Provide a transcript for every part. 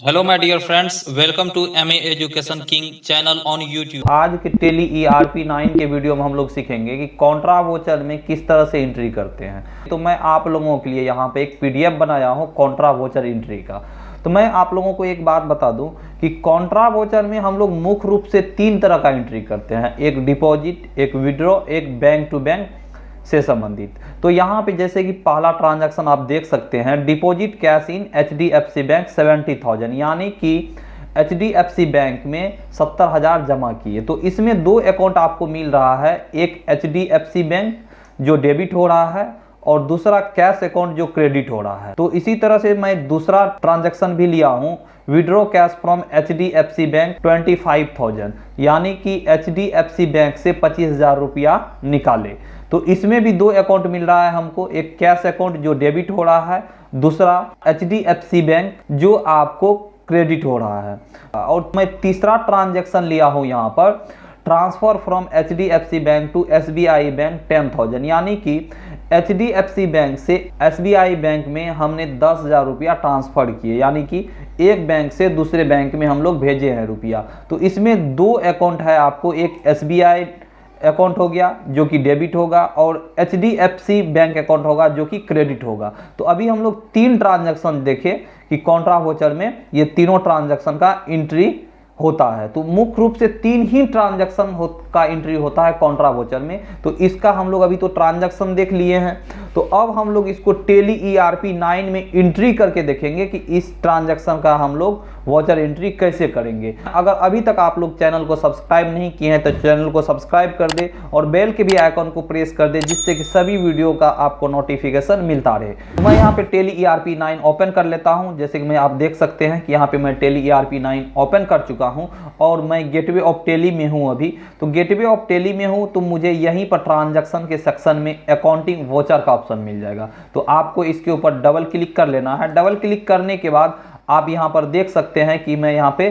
Hello my dear friends, welcome to MA education king channel on YouTube. आज के tele ERP 9 के video में हम लोग सीखेंगे कि कॉन्ट्रा वोचर में किस तरह से एंट्री करते हैं। तो मैं आप लोगों के लिए यहाँ पे एक PDF बनाया हूँ कॉन्ट्रा वोचर एंट्री का। तो मैं आप लोगों को एक बात बता दूं कि कॉन्ट्रा वोचर में हम लोग मुख्य रूप से 3 तरह का एंट्री करते हैं, एक डिपॉजिट, एक विड्रॉ, एक बैंक टू बैंक से संबंधित। तो यहाँ पे जैसे कि पहला ट्रांजैक्शन आप देख सकते हैं, deposit cash in HDFC bank 70,000, यानी कि HDFC बैंक में 70,000 जमा किए। तो इसमें 2 अकाउंट आपको मिल रहा है, एक HDFC बैंक जो डेबिट हो रहा है और दूसरा कैश अकाउंट जो क्रेडिट हो रहा है। तो इसी तरह से मैं दूसरा ट्रांजैक्शन भी लिया हूँ, withdraw cash from HDFC bank 25,000, यानी कि HDFC बैंक से 25,000 रुपया निकाले। तो इसमें भी 2 अकाउंट मिल रहा है हमको, एक कैश अकाउंट जो डेबिट हो रहा है, दूसरा HDFC बैंक जो आपको क्रेडिट हो रहा है। और मैं तीसरा ट्रांजैक्शन लिया हूँ यहाँ पर, transfer from HDFC bank to SBI bank 10,000, यानी कि HDFC बैंक से SBI बैंक में हमने 10,000 रुपया ट्रांसफर किए, यानी कि एक बैंक से दूसरे बैंक में हम लोग भेजे हैं रुपया। तो इसमें 2 अकाउंट है आपको, एक SBI अकाउंट हो गया जो कि डेबिट होगा और HDFC बैंक अकाउंट होगा जो कि क्रेडिट होगा। तो अभी हम लोग 3 ट्रांजैक्शन देखे कि कॉन्ट्रा वोचर में ये तीनों ट्रांजैक्शन का एंट्री होता है। तो मुख्य रूप से 3 ही ट्रांजैक्शन का एंट्री होता है कॉन्ट्रा वोचर में। तो इसका हम लोग अभी तो ट्रांजैक्शन देख लिए हैं, तो अब हम लोग इसको टेली ERP 9 में एंट्री करके देखेंगे कि इस ट्रांजैक्शन का हम लोग वोचर एंट्री कैसे करेंगे। अगर अभी तक आप लोग चैनल को सब्सक्राइब नहीं किए हैं तो चैनल को सब्सक्राइब कर दे और बेल के भी आइकन को प्रेस कर दे, जिससे कि सभी वीडियो का आपको नोटिफिकेशन मिलता रहे। तो मैं यहाँ पे टेली ERP 9 ओपन कर लेता हूँ। जैसे कि मैं आप देख सकते हैं कि यहाँ पे मैं टेली ERP 9 ओपन कर चुका हूँ और मैं गेटवे ऑफ टेली में हूँ अभी। तो गेटवे ऑफ टेली में हूँ तो मुझे यहीं पर ट्रांजैक्शन के सेक्शन में अकाउंटिंग वोचर का ऑप्शन मिल जाएगा। तो आपको इसके ऊपर डबल क्लिक कर लेना है। डबल क्लिक करने के बाद आप यहाँ पर देख सकते हैं कि मैं यहाँ पे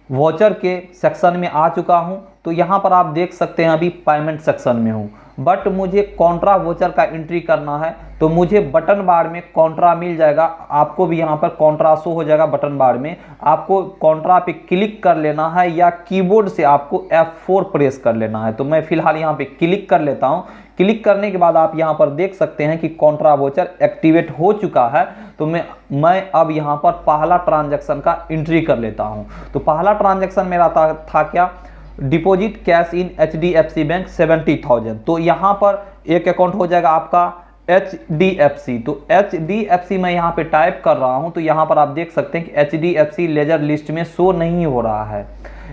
वोचर के सेक्शन में आ चुका हूँ। तो यहाँ पर आप देख सकते हैं अभी पेमेंट सेक्शन में हूँ, बट मुझे कॉन्ट्रा वोचर का एंट्री करना है। तो मुझे बटन बार में कॉन्ट्रा मिल जाएगा, आपको भी यहाँ पर कॉन्ट्रा शो हो जाएगा बटन बार में। आपको कॉन्ट्रा पे क्लिक कर लेना है या कीबोर्ड से आपको F4 प्रेस कर लेना है। तो मैं फिलहाल यहाँ पे क्लिक कर लेता हूँ। क्लिक करने के बाद आप यहाँ पर देख सकते हैं कि कॉन्ट्रा वोचर एक्टिवेट हो चुका है। तो मैं अब यहाँ पर पहला ट्रांजैक्शन का एंट्री कर लेता हूँ। तो पहला ट्रांजैक्शन मेरा था क्या, deposit cash in HDFC bank 70,000। तो यहाँ पर एक अकाउंट हो जाएगा आपका HDFC। तो HDFC मैं यहाँ पे टाइप कर रहा हूँ। तो यहाँ पर आप देख सकते हैं कि HDFC लेजर लिस्ट में शो नहीं हो रहा है,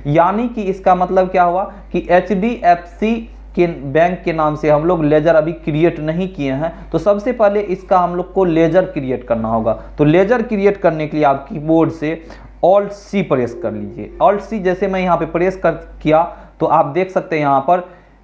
यानी कि इसका मतलब क्या हुआ कि HDFC के बैंक के नाम से हम लोग लेजर अभी क्रिएट नहीं किए हैं। तो सबसे पहले इसका हम लोग को लेजर क्रिएट करना होगा। तो लेजर क्रिएट करने के लिए आप कीबोर्ड से Alt C प्रेस कर लीजिए। Alt C जैसे मैं यहाँ पे प्रेस किया तो आप देख सकते हैं यहाँ पर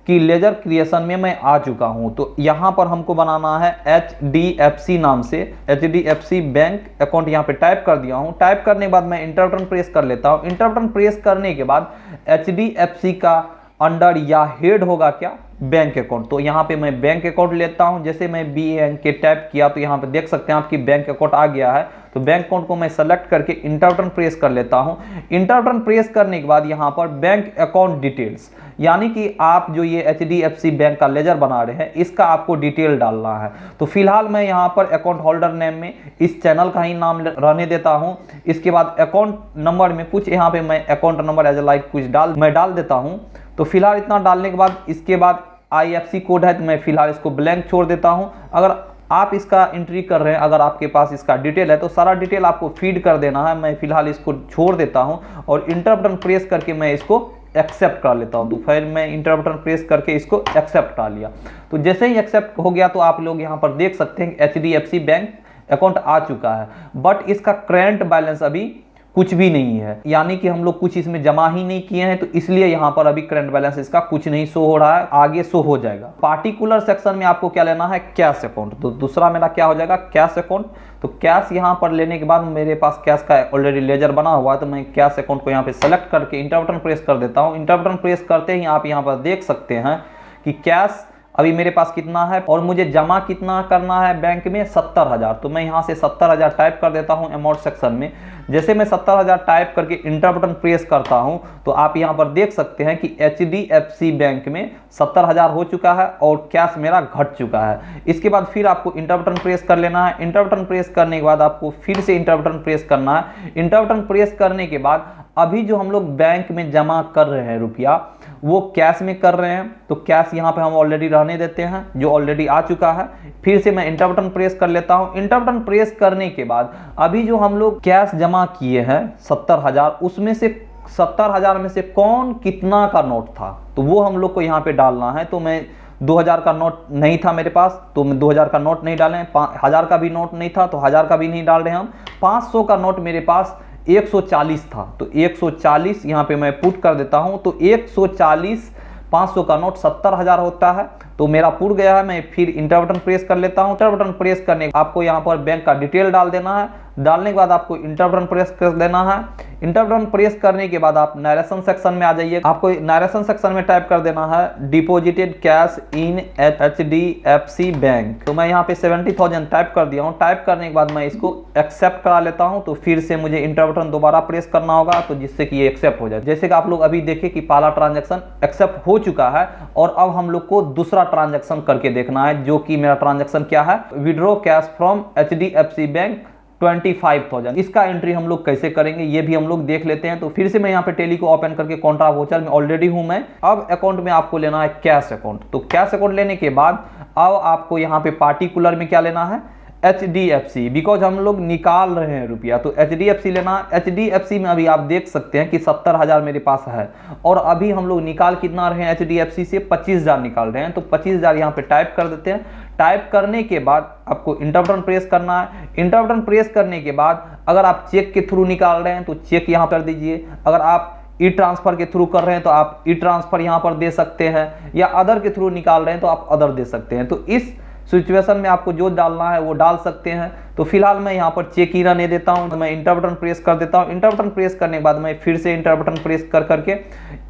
कि लेजर क्रिएशन में मैं आ चुका हूँ। तो यहाँ पर हमको बनाना है HDFC नाम से, HDFC बैंक अकाउंट यहाँ पे टाइप कर दिया हूँ। टाइप करने के बाद मैं इंटर बटन प्रेस कर लेता हूँ। इंटर बटन प्रेस करने के बाद HDFC का अंडर या हेड होगा क्या, बैंक अकाउंट। तो यहाँ पे मैं बैंक अकाउंट लेता हूँ। जैसे मैं बैंक के टाइप किया तो यहाँ पे देख सकते हैं आपकी बैंक अकाउंट आ गया है। तो बैंक अकाउंट को मैं सेलेक्ट करके इंटर बटन प्रेस कर लेता हूँ। इंटर बटन प्रेस करने के बाद यहाँ पर बैंक अकाउंट डिटेल्स, यानी कि आप जो ये HDFC बैंक का लेजर बना रहे हैं इसका आपको डिटेल डालना है। तो फिलहाल मैं यहाँ पर अकाउंट होल्डर नेम में इस चैनल का ही नाम रहने देता हूँ। इसके बाद अकाउंट नंबर में कुछ यहाँ पे मैं अकाउंट नंबर एज लाइक कुछ डाल देता हूँ। तो फिलहाल इतना डालने के बाद इसके बाद IFSC कोड है, तो मैं फिलहाल इसको ब्लैंक छोड़ देता हूं। अगर आप इसका एंट्री कर रहे हैं, अगर आपके पास इसका डिटेल है तो सारा डिटेल आपको फीड कर देना है। मैं फिलहाल इसको छोड़ देता हूं और इंटर बटन प्रेस करके मैं इसको एक्सेप्ट कर लेता हूं। तो फिर मैं इंटर बटन प्रेस करके इसको एक्सेप्ट कर लिया। तो जैसे ही एक्सेप्ट हो गया तो आप लोग यहाँ पर देख सकते हैं कि HDFC बैंक अकाउंट आ चुका है, बट इसका करंट बैलेंस अभी कुछ भी नहीं है, यानी कि हम लोग कुछ इसमें जमा ही नहीं किए हैं। तो इसलिए यहाँ पर अभी करंट बैलेंस इसका कुछ नहीं शो हो रहा है, आगे शो हो जाएगा। पार्टिकुलर सेक्शन में आपको क्या लेना है, कैश अकाउंट। तो दूसरा मेरा क्या हो जाएगा, कैश अकाउंट। तो कैश यहाँ पर लेने के बाद मेरे पास कैश का ऑलरेडी लेजर बना हुआ है। तो मैं कैश अकाउंट को यहाँ पे सेलेक्ट करके इंटर बटन प्रेस कर देता हूँ। इंटर बटन प्रेस करते ही आप यहाँ पर देख सकते हैं कि कैश अभी मेरे पास कितना है और मुझे जमा कितना करना है बैंक में 70,000। तो मैं यहाँ से 70,000 टाइप कर देता हूँ अमाउंट सेक्शन में। जैसे मैं 70,000 टाइप करके इंटर बटन प्रेस करता हूँ तो आप यहाँ पर देख सकते हैं कि HDFC बैंक में 70,000 हो चुका है और कैश मेरा घट चुका है। इसके बाद फिर आपको इंटर बटन प्रेस कर लेना है। इंटर बटन प्रेस करने के बाद आपको फिर से इंटर बटन प्रेस करना है। इंटर बटन प्रेस करने के बाद अभी जो हम लोग बैंक में जमा कर रहे हैं रुपया वो कैश में कर रहे हैं, तो कैश यहाँ पे हम ऑलरेडी रहने देते हैं जो ऑलरेडी आ चुका है। फिर से मैं इंटर बटन प्रेस कर लेता हूँ। इंटर बटन प्रेस करने के बाद अभी जो हम लोग कैश जमा किए हैं 70,000, उसमें से 70,000 में से कौन कितना का नोट था तो वो हम लोग को यहाँ पे डालना है। तो मैं 2000 का नोट नहीं था मेरे पास तो मैं 2000 का नोट नहीं डालें, 1000 का भी नोट नहीं था तो 1000 का भी नहीं डाल रहे हम। 500 का नोट मेरे पास 140 था तो 140 यहाँ पे मैं पुट कर देता हूँ। तो 140 500 का नोट 70,000 होता है तो मेरा पुट गया है। मैं फिर इंटर बटन प्रेस कर लेता हूँ। इंटर बटन प्रेस करने आपको यहाँ पर बैंक का डिटेल डाल देना है। डालने के बाद आपको इंटर बटन प्रेस कर देना है। इंटर बटन प्रेस करने के बाद आप नरेशन सेक्शन में आ जाइए। आपको नरेशन सेक्शन में टाइप कर देना है deposited cash in HDFC bank. तो मैं यहाँ पे 70,000 टाइप कर दिया हूँ। टाइप करने के बाद मैं इसको एक्सेप्ट करा लेता हूँ। तो फिर से मुझे इंटर बटन दोबारा प्रेस करना होगा तो जिससे कि ये एक्सेप्ट हो जाए। जैसे कि आप लोग अभी देखें कि पहला ट्रांजेक्शन एक्सेप्ट हो चुका है और अब हम लोग को दूसरा ट्रांजेक्शन करके देखना है जो कि मेरा ट्रांजेक्शन क्या है, withdraw cash from HDFC bank 25,000। इसका एंट्री हम लोग कैसे करेंगे ये भी हम लोग देख लेते हैं। तो फिर से मैं यहाँ पे टेली को ओपन करके कॉन्ट्रा वोचर में ऑलरेडी हूं मैं। अब अकाउंट में आपको लेना है कैश अकाउंट। तो कैश अकाउंट लेने के बाद अब आपको यहाँ पे पार्टिकुलर में क्या लेना है, HDFC, बिकॉज हम लोग निकाल रहे हैं रुपया तो HDFC लेना है। HDFC में अभी आप देख सकते हैं कि 70,000 मेरे पास है और अभी हम लोग निकाल कितना रहे हैं HDFC से 25,000 निकाल रहे हैं। तो 25,000 यहाँ पे टाइप कर देते हैं। टाइप करने के बाद आपको इंटर बटन प्रेस करना है। इंटर बटन प्रेस करने के बाद अगर आप चेक के थ्रू निकाल रहे हैं तो चेक यहाँ कर दीजिए। अगर आप ई ट्रांसफर के थ्रू कर रहे हैं तो आप ई ट्रांसफर यहाँ पर दे सकते हैं, या अदर के थ्रू निकाल रहे हैं तो आप अदर दे सकते हैं। तो इस सिचुएशन में आपको जो डालना है वो डाल सकते हैं। तो फिलहाल मैं यहाँ पर चेक ही रहने देता हूँ। तो मैं इंटर बटन प्रेस कर देता हूँ। इंटर बटन प्रेस करने के बाद मैं फिर से इंटर बटन प्रेस कर करके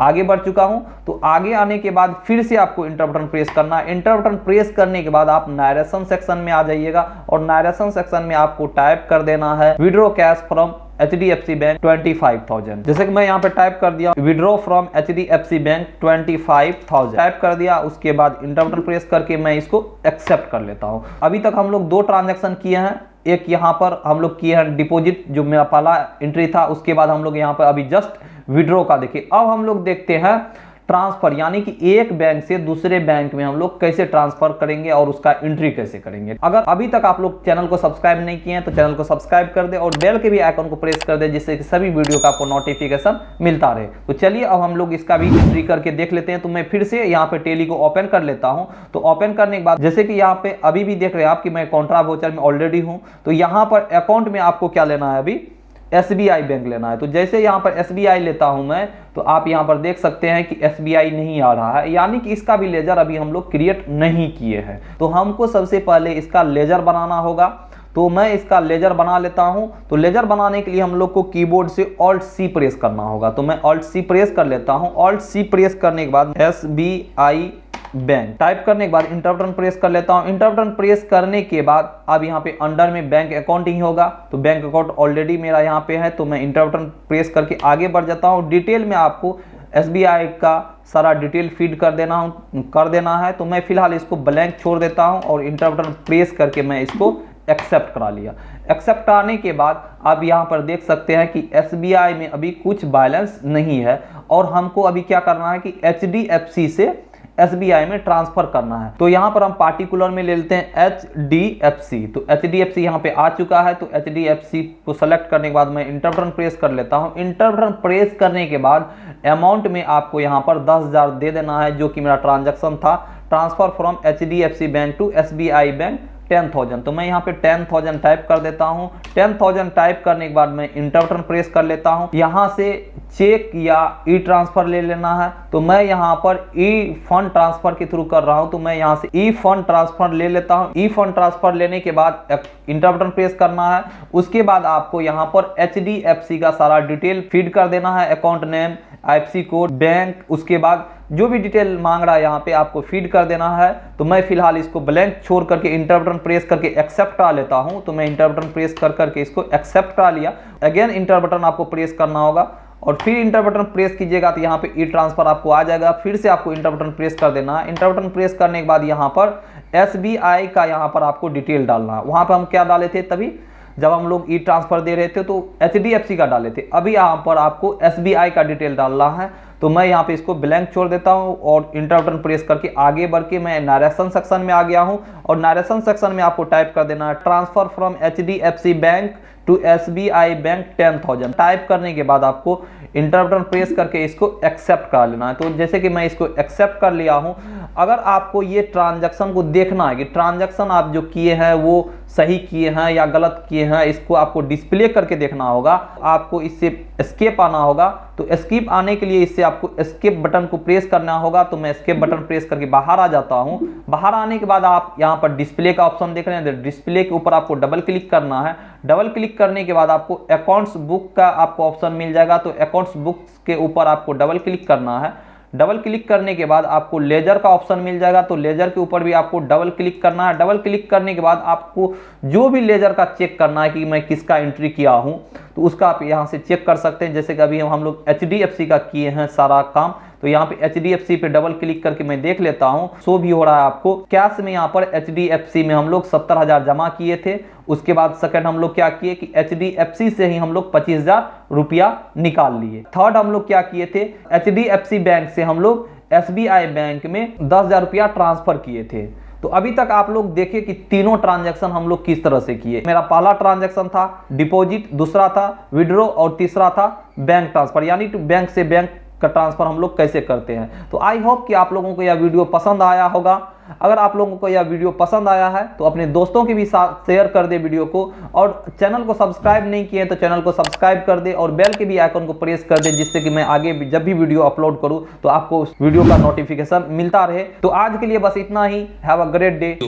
आगे बढ़ चुका हूँ। तो आगे आने के बाद फिर से आपको इंटर बटन प्रेस करना है। इंटर बटन प्रेस करने के बाद आप नरेशन सेक्शन में आ जाइएगा और नरेशन सेक्शन में आपको टाइप कर देना है withdraw cash from HDFC bank 25,000। जैसे कि मैं यहाँ पे टाइप कर दिया withdraw from HDFC bank 25,000 type कर दिया। उसके बाद इंटर बटन प्रेस करके मैं इसको एक्सेप्ट कर लेता हूँ। अभी तक हम लोग 2 ट्रांजैक्शन किए हैं। एक यहाँ पर हम लोग किए हैं डिपॉजिट जो मेरा पहला एंट्री था, उसके बाद हम लोग यहाँ पर अभी जस्ट विड्रॉ का देखिए। अब हम लोग देखते हैं ट्रांसफर, यानी कि एक बैंक से दूसरे बैंक में हम लोग कैसे ट्रांसफर करेंगे और उसका एंट्री कैसे करेंगे। अगर अभी तक आप लोग चैनल को सब्सक्राइब नहीं किए हैं तो चैनल को सब्सक्राइब कर दे और बेल के भी आइकन को प्रेस कर दे जिससे कि सभी वीडियो का आपको नोटिफिकेशन मिलता रहे। तो चलिए अब हम लोग इसका भी एंट्री करके देख लेते हैं। तो मैं फिर से यहाँ पे टेली को ओपन कर लेता हूँ। तो ओपन करने के बाद जैसे कि यहाँ पे अभी भी देख रहे हैं आप कि मैं कॉन्ट्रा वोचर में ऑलरेडी हूँ। तो यहाँ पर अकाउंट में आपको क्या लेना है, अभी SBI बैंक लेना है। तो जैसे यहाँ पर SBI लेता हूं मैं तो आप यहाँ पर देख सकते हैं कि SBI नहीं आ रहा है, यानी कि इसका भी लेजर अभी हम लोग क्रिएट नहीं किए हैं। तो हमको सबसे पहले इसका लेजर बनाना होगा। तो मैं इसका लेजर बना लेता हूं। तो लेजर बनाने के लिए हम लोग को कीबोर्ड से Alt C प्रेस करना होगा। तो मैं Alt C प्रेस कर लेता हूं। Alt C प्रेस करने के बाद SBI बैंक टाइप करने के बाद इंटर बटन प्रेस कर लेता हूं। इंटर बटन प्रेस करने के बाद अब यहाँ पे अंडर में बैंक अकाउंट ही होगा। तो बैंक अकाउंट ऑलरेडी मेरा यहाँ पे है। तो मैं इंटर बटन प्रेस करके आगे बढ़ जाता हूँ। डिटेल में आपको SBI का सारा डिटेल फीड कर देना है। तो मैं फिलहाल इसको ब्लैंक छोड़ देता हूँ और इंटर बटन प्रेस करके मैं इसको एक्सेप्ट करा लिया। एक्सेप्ट कराने के बाद आप यहाँ पर देख सकते हैं कि SBI में अभी कुछ बैलेंस नहीं है और हमको अभी क्या करना है कि HDFC से SBI में ट्रांसफर करना है। तो यहाँ पर हम पार्टिकुलर में ले लेते हैं HDFC। तो HDFC यहाँ पे आ चुका है। तो HDFC को सेलेक्ट करने के बाद मैं इंटर बटन प्रेस कर लेता हूँ। इंटर बटन प्रेस करने के बाद अमाउंट में आपको यहाँ पर 10,000 दे देना है जो कि मेरा ट्रांजैक्शन था, transfer from HDFC bank to SBI bank 10,000। तो मैं यहाँ पे 10,000 टाइप कर देता हूँ। 10,000 टाइप करने के बाद मैं इंटर बटन प्रेस कर लेता हूँ। यहाँ से चेक या ई ट्रांसफर ले लेना है। तो मैं यहाँ पर ई फंड ट्रांसफर के थ्रू कर रहा हूँ। तो मैं यहाँ से ई फंड ट्रांसफर ले लेता हूँ। ई फंड ट्रांसफर लेने के बाद इंटर बटन प्रेस करना है। उसके बाद आपको यहाँ पर HDFC का सारा डिटेल फीड कर देना है, account name, IFSC code, bank, उसके बाद जो भी डिटेल मांग रहा है यहाँ पे आपको फीड कर देना है। तो मैं फिलहाल इसको ब्लैंक छोड़ करके इंटर बटन प्रेस करके एक्सेप्ट करा लेता हूँ। तो मैं इंटर बटन प्रेस कर करके इसको एक्सेप्ट करा लिया। अगेन इंटर बटन आपको प्रेस करना होगा और फिर इंटर बटन प्रेस कीजिएगा तो यहाँ पे ई ट्रांसफर आपको आ जाएगा। फिर से आपको इंटर बटन प्रेस कर देना है। इंटर बटन प्रेस करने के बाद यहाँ पर SBI का यहाँ पर आपको डिटेल डालना है। वहाँ पर हम क्या डाले थे तभी जब हम लोग ई ट्रांसफर दे रहे थे तो HDFC का डाले थे। अभी यहाँ पर आपको SBI का डिटेल डालना है। तो मैं यहाँ पे इसको ब्लैंक छोड़ देता हूँ और इंटर बटन प्रेस करके आगे बढ़ के मैं नरेशन सेक्शन में आ गया हूँ। और नरेशन सेक्शन में आपको टाइप कर देना है transfer from HDFC bank to SBI bank 10,000। Type करने के बाद आपको इंटर बटन प्रेस करके इसको एक्सेप्ट कर लेना है। तो जैसे कि मैं इसको एक्सेप्ट कर लिया हूं। अगर आपको ये ट्रांजैक्शन को देखना है कि ट्रांजैक्शन आप जो किए हैं वो सही किए हैं या गलत किए हैं, इसको आपको डिस्प्ले करके देखना होगा। आपको इससे एस्केप आना होगा। तो एस्केप आने के लिए इससे आपको एस्केप बटन को प्रेस करना होगा। तो मैं एस्केप बटन प्रेस करके बाहर आ जाता हूं। बाहर आने के बाद आप यहां पर डिस्प्ले का ऑप्शन देख रहे हैं। डिस्प्ले के ऊपर आपको डबल क्लिक करना है। डबल क्लिक करने के बाद आपको अकाउंट्स बुक का आपको ऑप्शन मिल जाएगा। तो अकाउंट्स बुक्स के ऊपर आपको डबल क्लिक करना है। डबल क्लिक करने के बाद आपको लेजर का ऑप्शन मिल जाएगा। तो लेजर के ऊपर भी आपको डबल क्लिक करना है। डबल क्लिक करने के बाद आपको जो भी लेजर का चेक करना है कि मैं किसका एंट्री किया हूं, तो उसका आप यहां से चेक कर सकते हैं। जैसे कि अभी हम लोग HDFC का किए हैं सारा काम। तो यहाँ पे HDFC पे डबल क्लिक करके मैं देख लेता हूँ। शो भी हो रहा है आपको कैश में। यहाँ पर HDFC में हम लोग 70,000 जमा किए थे। उसके बाद सेकंड हम लोग क्या किए कि HDFC से ही हम लोग 25,000 रुपया निकाल लिए। थर्ड हम लोग क्या किए थे, HDFC बैंक से हम लोग SBI बैंक में 10,000 रुपया ट्रांसफर किए थे। तो अभी तक आप लोग देखें कि तीनों ट्रांजैक्शन हम लोग किस तरह से किए। मेरा पहला ट्रांजैक्शन था डिपॉजिट, दूसरा था विड्रॉ और तीसरा था बैंक ट्रांसफर, यानी कि बैंक से बैंक का ट्रांसफर हम लोग कैसे करते हैं। तो आई होप कि आप लोगों को यह वीडियो पसंद आया होगा। अगर आप लोगों को यह वीडियो पसंद आया है तो अपने दोस्तों के भी साथ शेयर कर दे वीडियो को। और चैनल को सब्सक्राइब नहीं किए तो चैनल को सब्सक्राइब कर दे और बेल के भी आइकन को प्रेस कर दे, जिससे कि मैं आगे जब भी वीडियो अपलोड करूं तो आपको उस वीडियो का नोटिफिकेशन मिलता रहे। तो आज के लिए बस इतना ही। Have a great day.